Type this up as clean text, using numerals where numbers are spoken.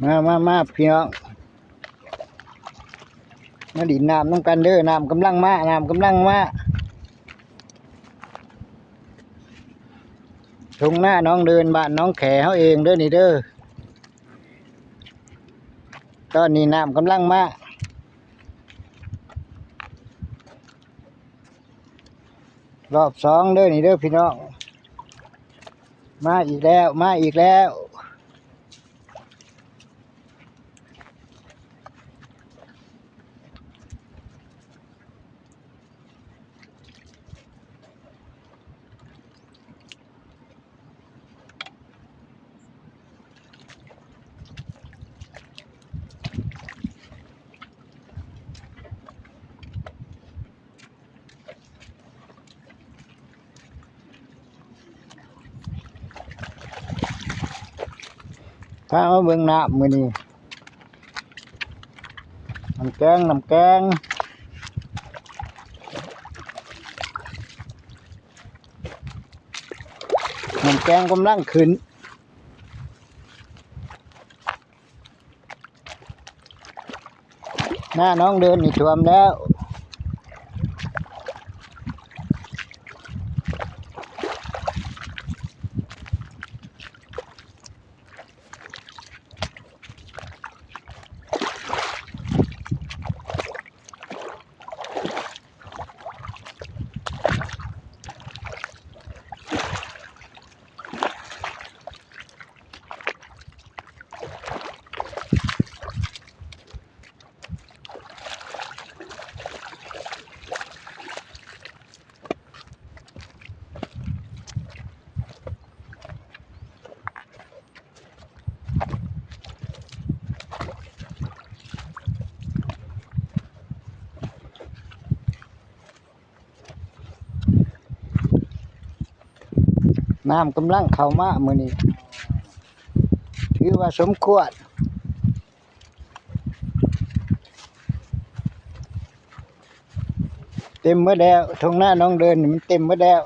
มาพี่น้องมาดินน้ำน้ำกันเด้อน้ำกำลังมาทงหน้าน้องเดินบ้านน้องแขเขาเองเด้อนี่เด้อตอนนี้น้ำกำลังมารอบสองเด้อนี่เด้อพี่น้องมาอีกแล้วถ้ามาเบิ่งน้ำมื้อนี้น้ำแกงน้ำแกงกำลังขึ้นหน้าน้องเดินนี่ท่วมแล้วน้ำกำลังเข้ามามื้อนี้ถือว่าสมควรเต็มหมดแล้วทงหน้าน้องเดินนี่มันเต็มหมดแล้ว